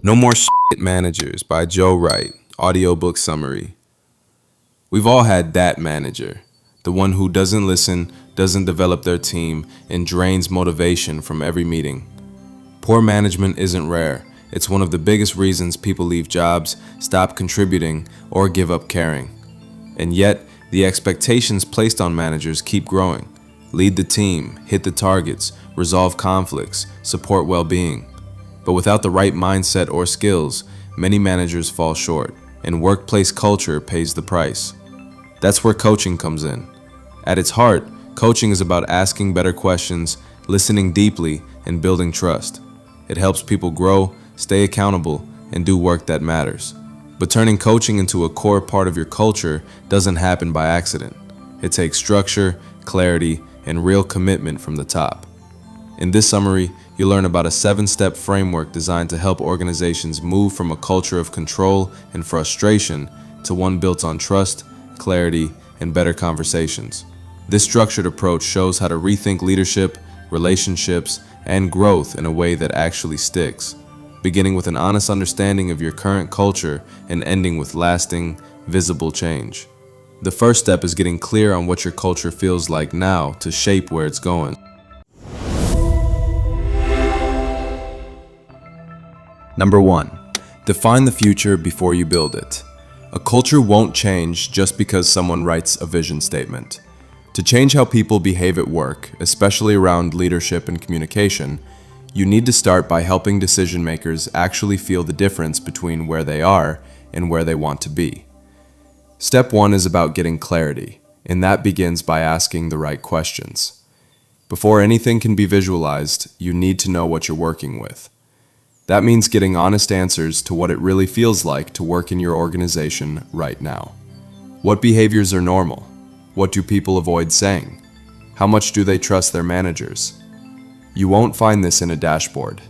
No More Shit Managers by Jo Wright Audiobook Summary. We've all had that manager, the one who doesn't listen, doesn't develop their team, and drains motivation from every meeting. Poor management isn't rare. It's one of the biggest reasons people leave jobs, stop contributing, or give up caring. And yet, the expectations placed on managers keep growing. Lead the team, hit the targets, resolve conflicts, support well-being. But without the right mindset or skills, many managers fall short, and workplace culture pays the price. That's where coaching comes in. At its heart, coaching is about asking better questions, listening deeply, and building trust. It helps people grow, stay accountable, and do work that matters. But turning coaching into a core part of your culture doesn't happen by accident. It takes structure, clarity, and real commitment from the top. In this summary, you'll learn about a 7-step framework designed to help organizations move from a culture of control and frustration to one built on trust, clarity, and better conversations. This structured approach shows how to rethink leadership, relationships, and growth in a way that actually sticks, beginning with an honest understanding of your current culture and ending with lasting, visible change. The first step is getting clear on what your culture feels like now to shape where it's going. Number 1. Define the future before you build it. A culture won't change just because someone writes a vision statement. To change how people behave at work, especially around leadership and communication, you need to start by helping decision makers actually feel the difference between where they are and where they want to be. Step 1 is about getting clarity, and that begins by asking the right questions. Before anything can be visualized, you need to know what you're working with. That means getting honest answers to what it really feels like to work in your organization right now. What behaviors are normal? What do people avoid saying? How much do they trust their managers? You won't find this in a dashboard.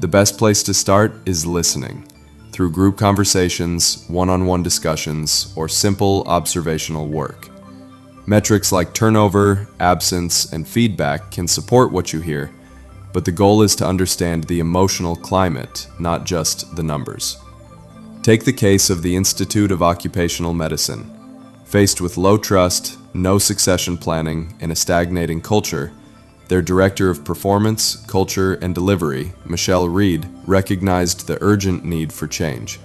The best place to start is listening, through group conversations, one-on-one discussions, or simple observational work. Metrics like turnover, absence, and feedback can support what you hear, but the goal is to understand the emotional climate, not just the numbers. Take the case of the Institute of Occupational Medicine. Faced with low trust, no succession planning, and a stagnating culture, their Director of Performance, Culture, and Delivery, Michelle Reed, recognized the urgent need for change.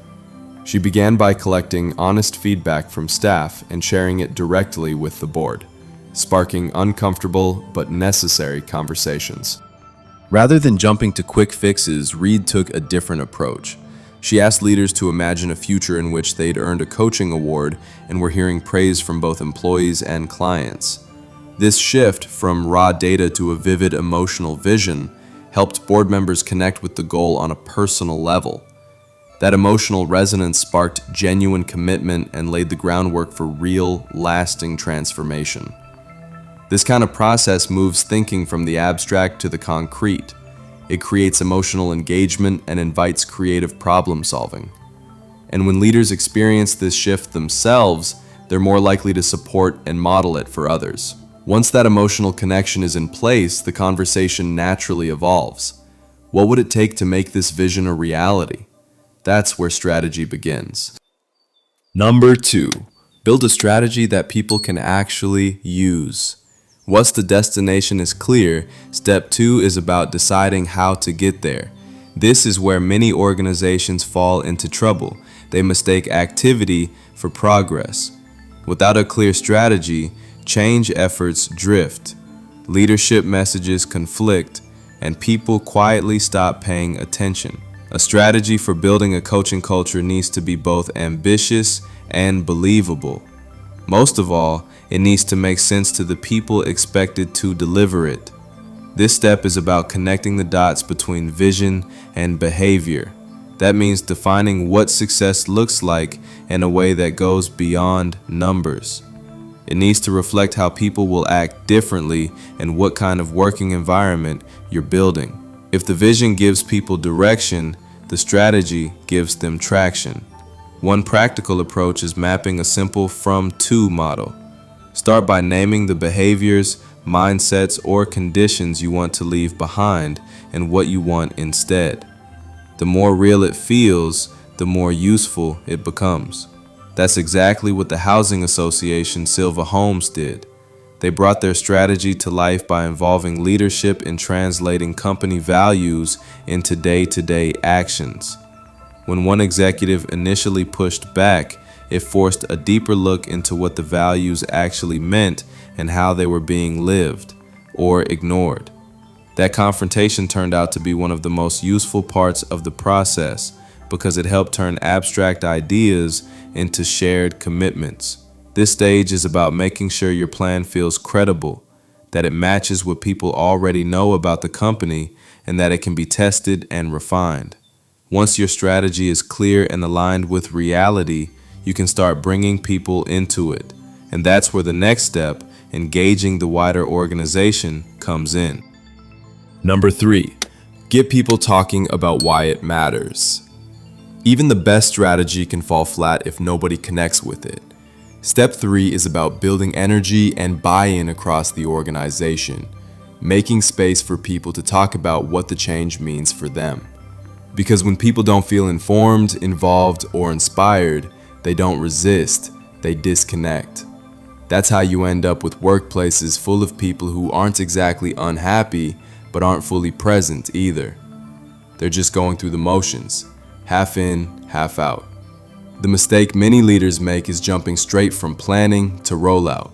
She began by collecting honest feedback from staff and sharing it directly with the board, sparking uncomfortable but necessary conversations. Rather than jumping to quick fixes, Reed took a different approach. She asked leaders to imagine a future in which they'd earned a coaching award and were hearing praise from both employees and clients. This shift from raw data to a vivid emotional vision helped board members connect with the goal on a personal level. That emotional resonance sparked genuine commitment and laid the groundwork for real, lasting transformation. This kind of process moves thinking from the abstract to the concrete. It creates emotional engagement and invites creative problem solving. And when leaders experience this shift themselves, they're more likely to support and model it for others. Once that emotional connection is in place, the conversation naturally evolves. What would it take to make this vision a reality? That's where strategy begins. Number 2, build a strategy that people can actually use. Once the destination is clear, step 2 is about deciding how to get there. This is where many organizations fall into trouble. They mistake activity for progress. Without a clear strategy, change efforts drift, leadership messages conflict, and people quietly stop paying attention. A strategy for building a coaching culture needs to be both ambitious and believable. Most of all, it needs to make sense to the people expected to deliver it. This step is about connecting the dots between vision and behavior. That means defining what success looks like in a way that goes beyond numbers. It needs to reflect how people will act differently and what kind of working environment you're building. If the vision gives people direction, the strategy gives them traction. One practical approach is mapping a simple from-to model. Start by naming the behaviors, mindsets, or conditions you want to leave behind and what you want instead. The more real it feels, the more useful it becomes. That's exactly what the housing association Silva Homes did. They brought their strategy to life by involving leadership in translating company values into day-to-day actions. When one executive initially pushed back, it forced a deeper look into what the values actually meant and how they were being lived or ignored. That confrontation turned out to be one of the most useful parts of the process because it helped turn abstract ideas into shared commitments. This stage is about making sure your plan feels credible, that it matches what people already know about the company, and that it can be tested and refined. Once your strategy is clear and aligned with reality, you can start bringing people into it. And that's where the next step, engaging the wider organization, comes in. Number 3, get people talking about why it matters. Even the best strategy can fall flat if nobody connects with it. Step 3 is about building energy and buy-in across the organization, making space for people to talk about what the change means for them. Because when people don't feel informed, involved, or inspired, they don't resist, they disconnect. That's how you end up with workplaces full of people who aren't exactly unhappy, but aren't fully present either. They're just going through the motions, half in, half out. The mistake many leaders make is jumping straight from planning to rollout.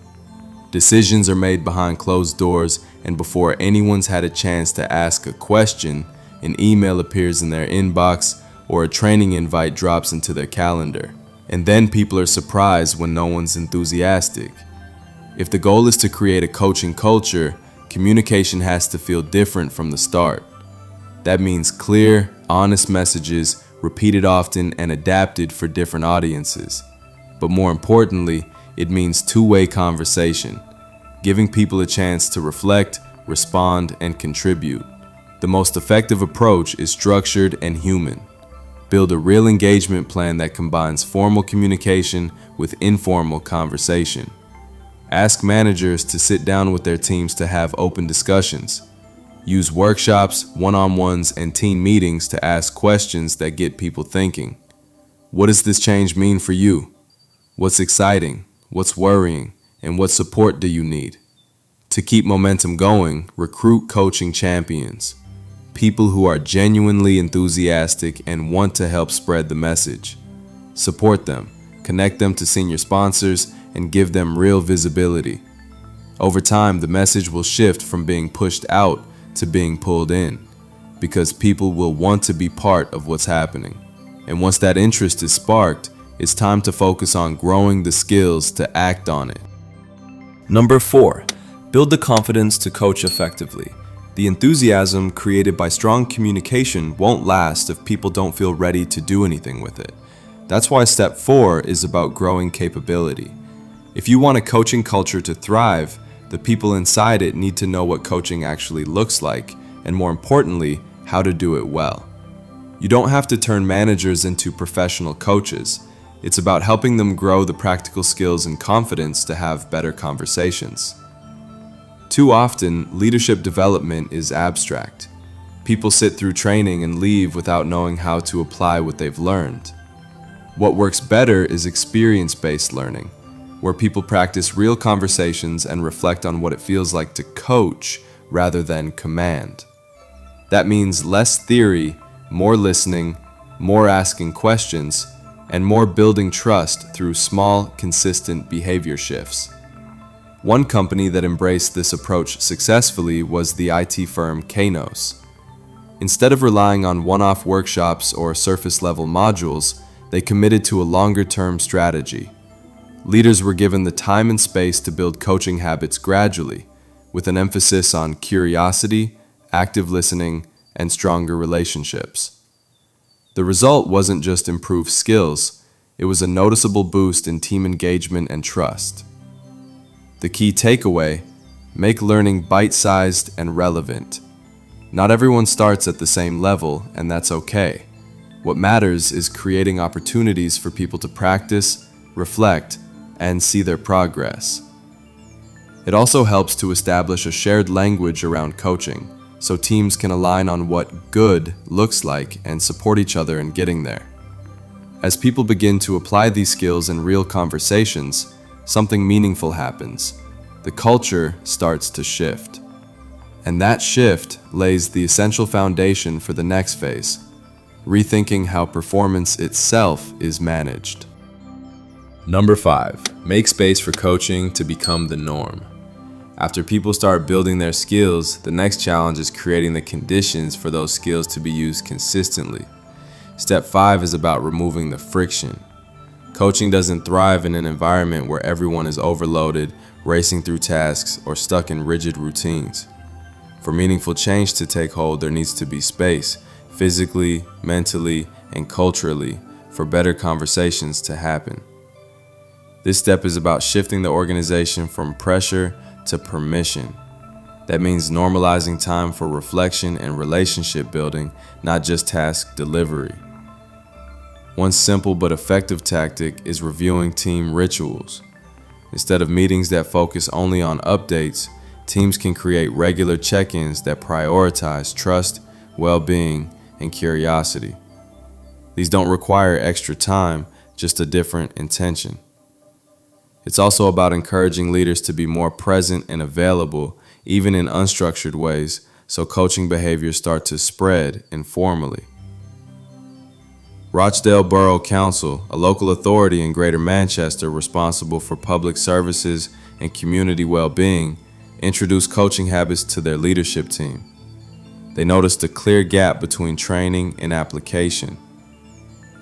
Decisions are made behind closed doors, and before anyone's had a chance to ask a question, an email appears in their inbox or a training invite drops into their calendar. And then people are surprised when no one's enthusiastic. If the goal is to create a coaching culture, communication has to feel different from the start. That means clear, honest messages, repeated often and adapted for different audiences. But more importantly, it means two-way conversation, giving people a chance to reflect, respond, and contribute. The most effective approach is structured and human. Build a real engagement plan that combines formal communication with informal conversation. Ask managers to sit down with their teams to have open discussions. Use workshops, one-on-ones, and team meetings to ask questions that get people thinking. What does this change mean for you? What's exciting? What's worrying? And what support do you need? To keep momentum going, recruit coaching champions. People who are genuinely enthusiastic and want to help spread the message. Support them, connect them to senior sponsors, and give them real visibility. Over time, the message will shift from being pushed out to being pulled in, because people will want to be part of what's happening. And once that interest is sparked, it's time to focus on growing the skills to act on it. Number 4, build the confidence to coach effectively. The enthusiasm created by strong communication won't last if people don't feel ready to do anything with it. That's why step 4 is about growing capability. If you want a coaching culture to thrive, the people inside it need to know what coaching actually looks like, and more importantly, how to do it well. You don't have to turn managers into professional coaches. It's about helping them grow the practical skills and confidence to have better conversations. Too often, leadership development is abstract. People sit through training and leave without knowing how to apply what they've learned. What works better is experience-based learning, where people practice real conversations and reflect on what it feels like to coach rather than command. That means less theory, more listening, more asking questions, and more building trust through small, consistent behavior shifts. One company that embraced this approach successfully was the IT firm Kainos. Instead of relying on one-off workshops or surface-level modules, they committed to a longer-term strategy. Leaders were given the time and space to build coaching habits gradually, with an emphasis on curiosity, active listening, and stronger relationships. The result wasn't just improved skills, it was a noticeable boost in team engagement and trust. The key takeaway: make learning bite-sized and relevant. Not everyone starts at the same level, and that's okay. What matters is creating opportunities for people to practice, reflect, and see their progress. It also helps to establish a shared language around coaching, so teams can align on what good looks like and support each other in getting there. As people begin to apply these skills in real conversations, something meaningful happens. The culture starts to shift. And that shift lays the essential foundation for the next phase, rethinking how performance itself is managed. Number 5, make space for coaching to become the norm. After people start building their skills, the next challenge is creating the conditions for those skills to be used consistently. Step 5 is about removing the friction. Coaching doesn't thrive in an environment where everyone is overloaded, racing through tasks, or stuck in rigid routines. For meaningful change to take hold, there needs to be space, physically, mentally, and culturally, for better conversations to happen. This step is about shifting the organization from pressure to permission. That means normalizing time for reflection and relationship building, not just task delivery. One simple but effective tactic is reviewing team rituals. Instead of meetings that focus only on updates, teams can create regular check-ins that prioritize trust, well-being, and curiosity. These don't require extra time, just a different intention. It's also about encouraging leaders to be more present and available, even in unstructured ways, so coaching behaviors start to spread informally. Rochdale Borough Council, a local authority in Greater Manchester responsible for public services and community well-being, introduced coaching habits to their leadership team. They noticed a clear gap between training and application.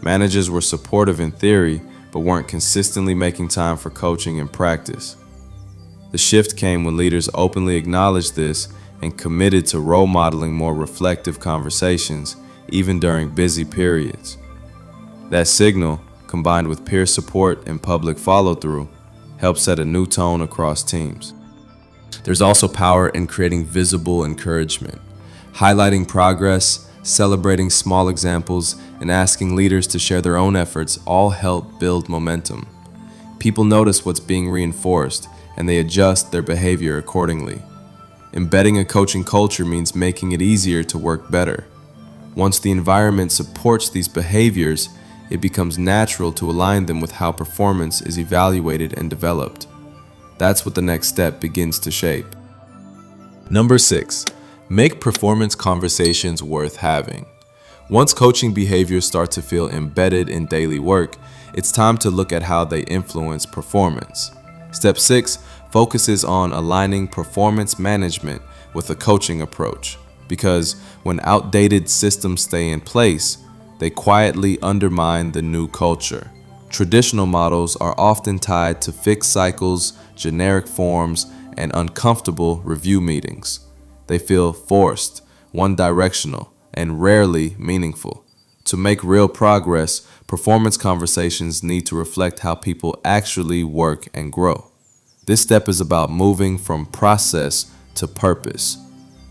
Managers were supportive in theory, but weren't consistently making time for coaching in practice. The shift came when leaders openly acknowledged this and committed to role modeling more reflective conversations, even during busy periods. That signal, combined with peer support and public follow-through, helped set a new tone across teams. There's also power in creating visible encouragement. Highlighting progress, celebrating small examples, and asking leaders to share their own efforts all help build momentum. People notice what's being reinforced, and they adjust their behavior accordingly. Embedding a coaching culture means making it easier to work better. Once the environment supports these behaviors, it becomes natural to align them with how performance is evaluated and developed. That's what the next step begins to shape. Number 6, make performance conversations worth having. Once coaching behaviors start to feel embedded in daily work, it's time to look at how they influence performance. Step 6 focuses on aligning performance management with a coaching approach, because when outdated systems stay in place, they quietly undermine the new culture. Traditional models are often tied to fixed cycles, generic forms, and uncomfortable review meetings. They feel forced, one-directional, and rarely meaningful. To make real progress, performance conversations need to reflect how people actually work and grow. This step is about moving from process to purpose.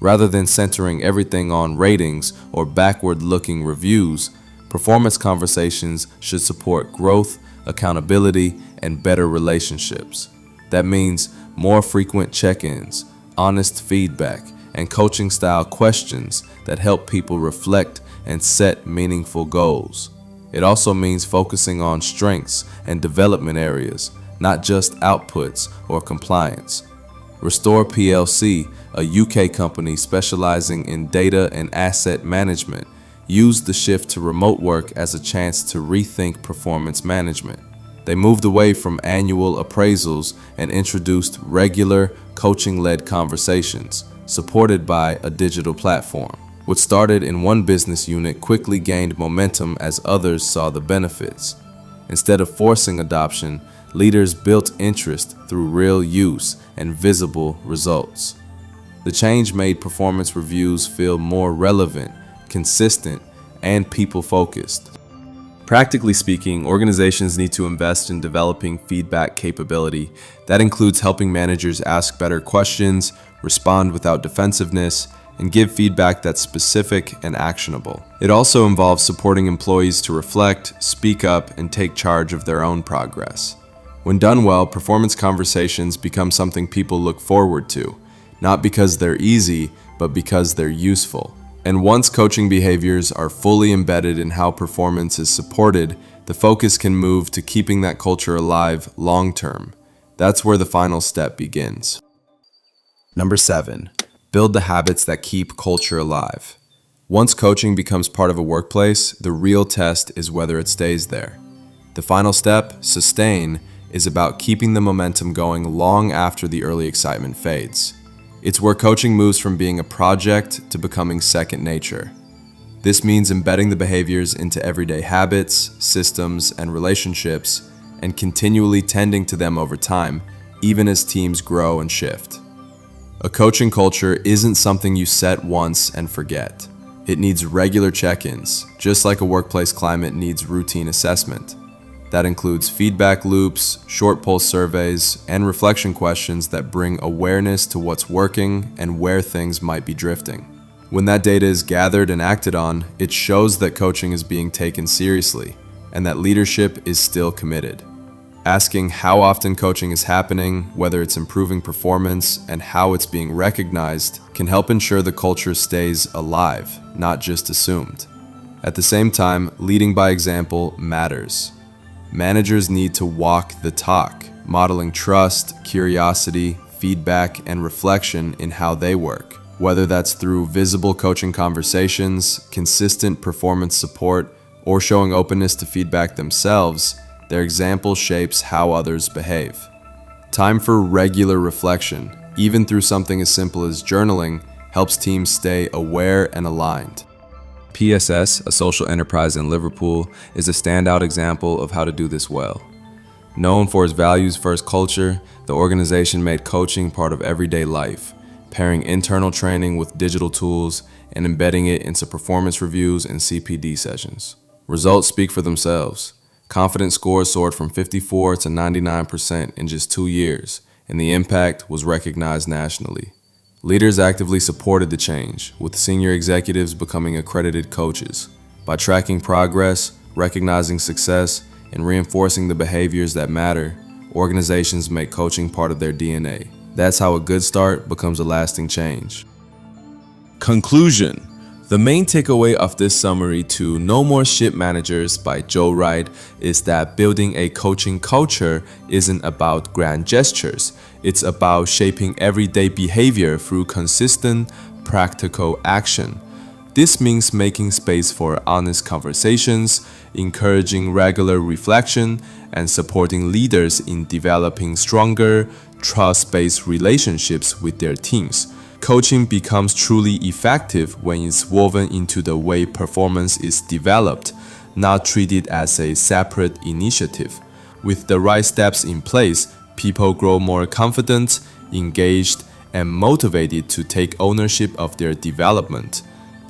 Rather than centering everything on ratings or backward-looking reviews, performance conversations should support growth, accountability, and better relationships. That means more frequent check-ins, honest feedback, and coaching-style questions that help people reflect and set meaningful goals. It also means focusing on strengths and development areas, not just outputs or compliance. Restore PLC, a UK company specializing in data and asset management, used the shift to remote work as a chance to rethink performance management. They moved away from annual appraisals and introduced regular coaching-led conversations, supported by a digital platform. What started in one business unit quickly gained momentum as others saw the benefits. Instead of forcing adoption, leaders built interest through real use and visible results. The change made performance reviews feel more relevant, consistent, and people-focused. Practically speaking, organizations need to invest in developing feedback capability. That includes helping managers ask better questions, respond without defensiveness, and give feedback that's specific and actionable. It also involves supporting employees to reflect, speak up, and take charge of their own progress. When done well, performance conversations become something people look forward to, not because they're easy, but because they're useful. And once coaching behaviors are fully embedded in how performance is supported, the focus can move to keeping that culture alive long term. That's where the final step begins. Number 7, build the habits that keep culture alive. Once coaching becomes part of a workplace, the real test is whether it stays there. The final step, sustain, is about keeping the momentum going long after the early excitement fades. It's where coaching moves from being a project to becoming second nature. This means embedding the behaviors into everyday habits, systems, and relationships, and continually tending to them over time, even as teams grow and shift. A coaching culture isn't something you set once and forget. It needs regular check-ins, just like a workplace climate needs routine assessment. That includes feedback loops, short pulse surveys, and reflection questions that bring awareness to what's working and where things might be drifting. When that data is gathered and acted on, it shows that coaching is being taken seriously and that leadership is still committed. Asking how often coaching is happening, whether it's improving performance, and how it's being recognized can help ensure the culture stays alive, not just assumed. At the same time, leading by example matters. Managers need to walk the talk, modeling trust, curiosity, feedback, and reflection in how they work. Whether that's through visible coaching conversations, consistent performance support, or showing openness to feedback themselves, their example shapes how others behave. Time for regular reflection, even through something as simple as journaling, helps teams stay aware and aligned. PSS, a social enterprise in Liverpool, is a standout example of how to do this well. Known for its values-first culture, the organization made coaching part of everyday life, pairing internal training with digital tools and embedding it into performance reviews and CPD sessions. Results speak for themselves. Confidence scores soared from 54 to 99% in just 2 years, and the impact was recognized nationally. Leaders actively supported the change, with senior executives becoming accredited coaches. By tracking progress, recognizing success, and reinforcing the behaviors that matter, organizations make coaching part of their DNA. That's how a good start becomes a lasting change. Conclusion. The main takeaway of this summary to No More Shit Managers by Jo Wright is that building a coaching culture isn't about grand gestures. It's about shaping everyday behavior through consistent, practical action. This means making space for honest conversations, encouraging regular reflection, and supporting leaders in developing stronger, trust-based relationships with their teams. Coaching becomes truly effective when it's woven into the way performance is developed, not treated as a separate initiative. With the right steps in place, people grow more confident, engaged, and motivated to take ownership of their development.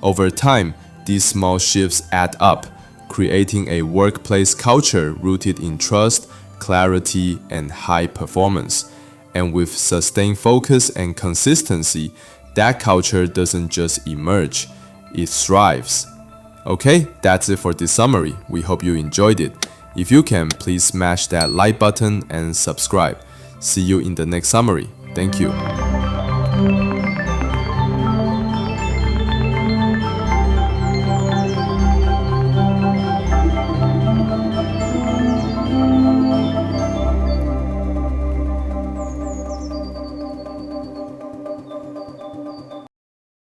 Over time, these small shifts add up, creating a workplace culture rooted in trust, clarity, and high performance. And with sustained focus and consistency, that culture doesn't just emerge, it thrives. Okay, that's it for this summary. We hope you enjoyed it. If you can, please smash that like button and subscribe. See you in the next summary. Thank you.